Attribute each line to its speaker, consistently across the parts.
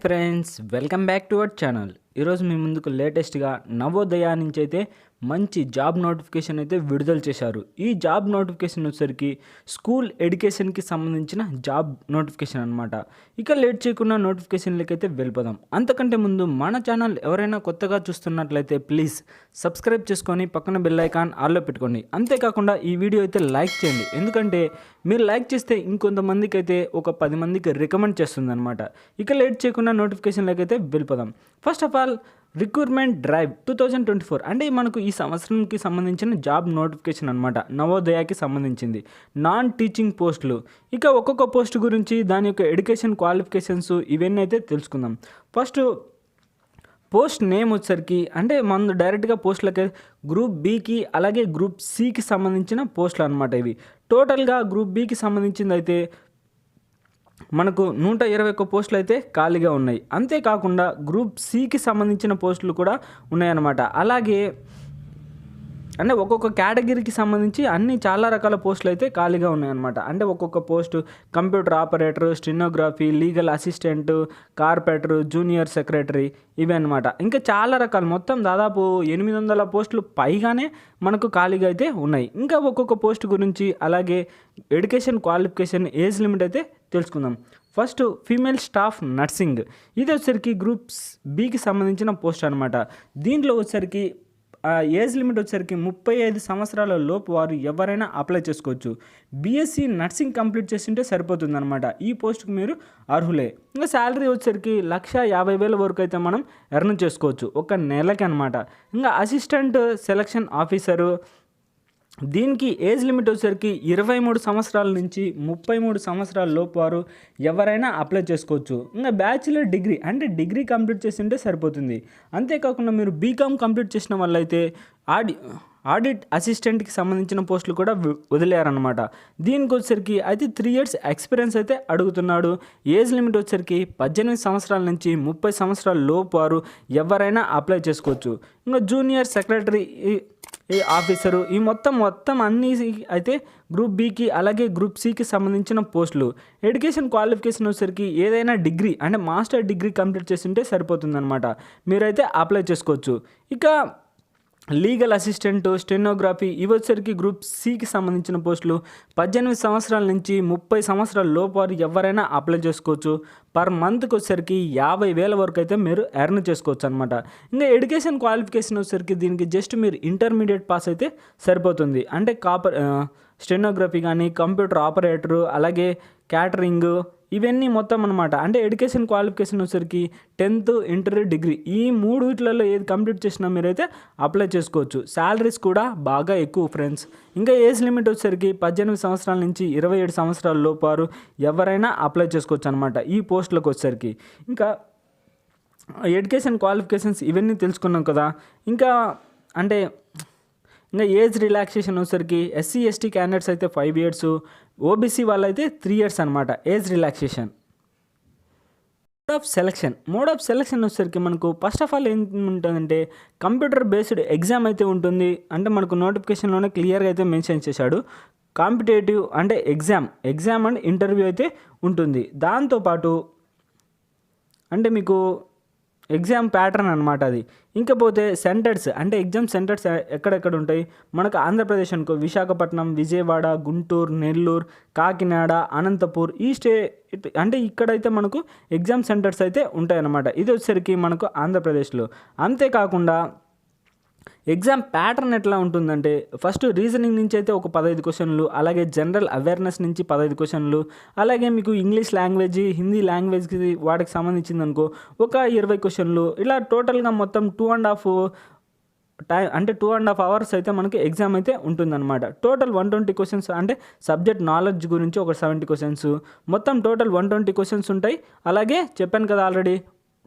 Speaker 1: Friends, welcome back to our channel. ఈరోజు మీ ముందుకు లేటెస్ట్గా నవోదయ నుంచి అయితే మంచి జాబ్ నోటిఫికేషన్ అయితే విడుదల చేశారు. ఈ జాబ్ నోటిఫికేషన్ వచ్చేసరికి స్కూల్ ఎడ్యుకేషన్కి సంబంధించిన జాబ్ నోటిఫికేషన్ అనమాట. ఇక లేట్ చేయకుండా నోటిఫికేషన్లకి అయితే వెళ్ళిపోదాం. అంతకంటే ముందు మన ఛానల్ ఎవరైనా కొత్తగా చూస్తున్నట్లయితే ప్లీజ్ సబ్స్క్రైబ్ చేసుకొని పక్కన బెల్ ఐకాన్ ఆల్లో పెట్టుకోండి. అంతేకాకుండా ఈ వీడియో అయితే లైక్ చేయండి, ఎందుకంటే మీరు లైక్ చేస్తే ఇంకొంతమందికి అయితే ఒక 10 మందికి రికమెండ్ చేస్తుంది అనమాట. ఇక లేట్ చేయకుండా నోటిఫికేషన్లకి అయితే వెళ్ళిపోదాం. First of all, recruitment drive 2024 అంటే మనకు ఈ సంవత్సరంకి సంబంధించిన జాబ్ నోటిఫికేషన్ అనమాట. నవోదయకి సంబంధించింది నాన్ టీచింగ్ పోస్టులు. ఇక ఒక్కొక్క పోస్ట్ గురించి దాని యొక్క ఎడ్యుకేషన్ క్వాలిఫికేషన్స్ ఇవన్నీ అయితే తెలుసుకుందాం. ఫస్ట్ పోస్ట్ నేమ్ వచ్చేసరికి అంటే మన డైరెక్ట్గా పోస్టులకి గ్రూప్ బికి అలాగే గ్రూప్ సికి సంబంధించిన పోస్టులు అనమాట. ఇవి టోటల్గా గ్రూప్ బికి సంబంధించింది అయితే మనకు 121 పోస్టులు అయితే ఖాళీగా ఉన్నాయి. అంతేకాకుండా గ్రూప్ సికి సంబంధించిన పోస్టులు కూడా ఉన్నాయన్నమాట. అలాగే అంటే ఒక్కొక్క కేటగిరీకి సంబంధించి చాలా రకాల పోస్టులు అయితే ఖాళీగా ఉన్నాయన్నమాట. అంటే ఒక్కొక్క post computer operator, stenography, legal assistant, carpenter, junior secretary ఇవి అనమాట. ఇంకా చాలా రకాలు, మొత్తం దాదాపు 800 పోస్టులు పైగానే మనకు ఖాళీగా అయితే ఉన్నాయి. ఇంకా ఒక్కొక్క పోస్ట్ గురించి అలాగే ఎడ్యుకేషన్ క్వాలిఫికేషన్, ఏజ్ లిమిట్ అయితే తెలుసుకుందాం. First female staff nursing. ఇది వచ్చేసరికి గ్రూప్స్ బికి సంబంధించిన పోస్ట్ అనమాట. దీంట్లో వచ్చేసరికి ఏజ్ లిమిట్ వచ్చేసరికి 35 సంవత్సరాల లోపు వారు ఎవరైనా అప్లై చేసుకోవచ్చు. బీఎస్సీ నర్సింగ్ కంప్లీట్ చేస్తుంటే సరిపోతుంది అనమాట. ఈ పోస్ట్కి మీరు అర్హులే. ఇంకా శాలరీ వచ్చేసరికి 1,50,000 వరకు అయితే మనం ఎర్న్ చేసుకోవచ్చు ఒక నెలకి అనమాట. ఇంకా అసిస్టెంట్ సెలక్షన్ ఆఫీసరు, దీనికి ఏజ్ లిమిట్ వచ్చేసరికి 23 సంవత్సరాల నుంచి 33 సంవత్సరాల లోపు వారు ఎవరైనా అప్లై చేసుకోవచ్చు. ఇంకా బ్యాచిలర్ డిగ్రీ అంటే డిగ్రీ కంప్లీట్ చేసింటే సరిపోతుంది. అంతేకాకుండా మీరు బీకామ్ కంప్లీట్ చేసిన వాళ్ళైతే ఆడిట్ అసిస్టెంట్కి సంబంధించిన పోస్టులు కూడా వదిలేరనమాట. దీనికి వచ్చేసరికి అయితే 3 years ఎక్స్పీరియన్స్ అయితే అడుగుతున్నాడు. ఏజ్ లిమిట్ వచ్చేసరికి 18 సంవత్సరాల నుంచి 30 సంవత్సరాల లోపు వారు ఎవరైనా అప్లై చేసుకోవచ్చు. ఇంకా జూనియర్ సెక్రటరీ ఆఫీసరు, ఈ మొత్తం అన్నీ అయితే గ్రూప్ బికి అలాగే గ్రూప్ సికి సంబంధించిన పోస్టులు. ఎడ్యుకేషన్ క్వాలిఫికేషన్ వచ్చేసరికి ఏదైనా డిగ్రీ అంటే మాస్టర్ డిగ్రీ కంప్లీట్ చేస్తుంటే సరిపోతుందన్నమాట. మీరైతే అప్లై చేసుకోవచ్చు. ఇక లీగల్ అసిస్టెంట్, స్టెనోగ్రఫీ ఇవి వచ్చేసరికి గ్రూప్ సికి సంబంధించిన పోస్టులు. 18 సంవత్సరాల నుంచి 30 సంవత్సరాల లోపు వారు ఎవరైనా అప్లై చేసుకోవచ్చు. పర్ మంత్కి వచ్చేసరికి 50,000 వరకు అయితే మీరు ఎర్న్ చేసుకోవచ్చు అనమాట. ఇంకా ఎడ్యుకేషన్ క్వాలిఫికేషన్ వచ్చేసరికి దీనికి జస్ట్ మీరు ఇంటర్మీడియట్ పాస్ అయితే సరిపోతుంది. అంటే స్టెనోగ్రఫీ కానీ, కంప్యూటర్ ఆపరేటరు, అలాగే క్యాటరింగ్ ఇవన్నీ మొత్తం అనమాట. అంటే ఎడ్యుకేషన్ క్వాలిఫికేషన్ వచ్చేసరికి 10th, ఇంటర్, డిగ్రీ ఈ 3 వీటిలలో ఏది కంప్లీట్ చేసినా మీరైతే అప్లై చేసుకోవచ్చు. శాలరీస్ కూడా బాగా ఎక్కువ ఫ్రెండ్స్. ఇంకా ఏజ్ లిమిట్ వచ్చేసరికి 18 సంవత్సరాల నుంచి 27 సంవత్సరాల లోపు వారు ఎవరైనా అప్లై చేసుకోవచ్చు అనమాట ఈ పోస్టులకు వచ్చేసరికి. ఇంకా ఎడ్యుకేషన్ క్వాలిఫికేషన్స్ ఇవన్నీ తెలుసుకున్నాం కదా. ఇంకా అంటే ఇంకా ఏజ్ రిలాక్సేషన్ వచ్చేసరికి ఎస్సీ ఎస్టీ క్యాండిడేట్స్ అయితే 5 years, ఓబీసీ వాళ్ళైతే 3 years అనమాట age relaxation. Mode of selection వచ్చేసరికి మనకు ఫస్ట్ ఆఫ్ ఆల్ ఏముంటుందంటే కంప్యూటర్ బేస్డ్ ఎగ్జామ్ అయితే ఉంటుంది. అంటే మనకు నోటిఫికేషన్లోనే క్లియర్గా అయితే మెన్షన్ చేశాడు. కాంపిటేటివ్ అంటే ఎగ్జామ్ అండ్ ఇంటర్వ్యూ అయితే ఉంటుంది. దాంతోపాటు అంటే మీకు ఎగ్జామ్ ప్యాటర్న్ అనమాట అది. ఇంకపోతే సెంటర్స్ అంటే ఎగ్జామ్ సెంటర్స్ ఎక్కడెక్కడ ఉంటాయి మనకు ఆంధ్రప్రదేశ్ అనుకో, విశాఖపట్నం, విజయవాడ, గుంటూరు, నెల్లూరు, కాకినాడ, అనంతపూర్ ఈ అంటే ఇక్కడైతే మనకు ఎగ్జామ్ సెంటర్స్ అయితే ఉంటాయన్నమాట. ఇది వచ్చేసరికి మనకు ఆంధ్రప్రదేశ్లో. అంతేకాకుండా ఎగ్జామ్ ప్యాటర్న్ ఎట్లా ఉంటుందంటే ఫస్ట్ రీజనింగ్ నుంచి అయితే ఒక 15 క్వశ్చన్లు, అలాగే జనరల్ అవేర్నెస్ నుంచి 15 క్వశ్చన్లు, అలాగే మీకు ఇంగ్లీష్ లాంగ్వేజ్, హిందీ లాంగ్వేజ్కి వాటికి సంబంధించింది అనుకో ఒక 20 క్వశ్చన్లు. ఇలా టోటల్గా మొత్తం 2.5 hours అయితే మనకి ఎగ్జామ్ అయితే ఉంటుందన్నమాట. టోటల్ 120 క్వశ్చన్స్ అంటే సబ్జెక్ట్ నాలెడ్జ్ గురించి ఒక 70 క్వశ్చన్స్, మొత్తం టోటల్ 120 క్వశ్చన్స్ ఉంటాయి. అలాగే చెప్పాను కదా ఆల్రెడీ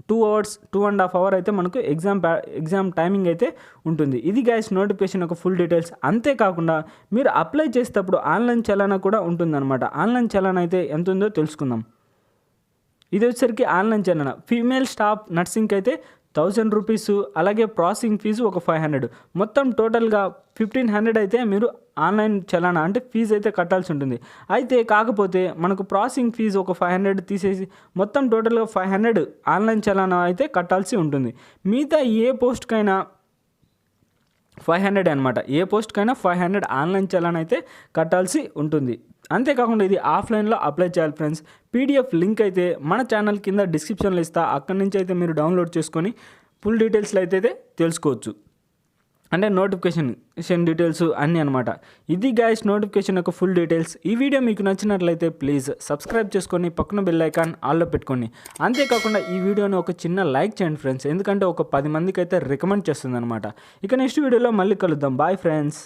Speaker 1: 2 hours, 2.5 hours అయితే మనకు ఎగ్జామ్ టైమింగ్ అయితే ఉంటుంది. ఇది గైస్ నోటిఫికేషన్ యొక్క ఫుల్ డీటెయిల్స్. అంతేకాకుండా మీరు అప్లై చేసేటప్పుడు ఆన్లైన్ చలానా కూడా ఉంటుందన్నమాట. ఆన్లైన్ చలానా అయితే ఎంత ఉందో తెలుసుకుందాం. ఇది వచ్చేసరికి ఆన్లైన్ చలానా ఫీమేల్ స్టాఫ్ నర్సింగ్కి అయితే రూపీస్, అలాగే ప్రాసెసింగ్ ఫీజు ఒక 500, మొత్తం టోటల్గా 1500 అయితే మీరు ఆన్లైన్ చలానా అంటే ఫీజు అయితే కట్టాల్సి ఉంటుంది. అయితే కాకపోతే మనకు ప్రాసెసింగ్ ఫీజు ఒక 500 తీసేసి మొత్తం టోటల్గా 500 ఆన్లైన్ చలానా అయితే కట్టాల్సి ఉంటుంది. మిగతా ఏ పోస్ట్కైనా 500 అనమాట. ఏ పోస్ట్కైనా 500 ఆన్లైన్ చలానా అయితే కట్టాల్సి ఉంటుంది. అంతేకాకుండా ఇది ఆఫ్లైన్లో అప్లై చేయాలి ఫ్రెండ్స్. పీడిఎఫ్ లింక్ అయితే మన ఛానల్ కింద డిస్క్రిప్షన్లో ఇస్తా, అక్కడి నుంచి అయితే మీరు డౌన్లోడ్ చేసుకొని ఫుల్ డీటెయిల్స్లో అయితే తెలుసుకోవచ్చు. అంటే నోటిఫికేషన్ డీటెయిల్స్ అన్నీ అనమాట. ఇది గైస్ నోటిఫికేషన్ యొక్క ఫుల్ డీటెయిల్స్. ఈ వీడియో మీకు నచ్చినట్లయితే ప్లీజ్ సబ్స్క్రైబ్ చేసుకొని పక్కన బెల్ ఐకాన్ ఆల్లో పెట్టుకోండి. అంతేకాకుండా ఈ వీడియోని ఒక చిన్న లైక్ చేయండి ఫ్రెండ్స్, ఎందుకంటే ఒక 10 మందికి అయితే రికమెండ్ చేస్తుంది అనమాట. ఇక నెక్స్ట్ వీడియోలో మళ్ళీ కలుద్దాం. Bye friends.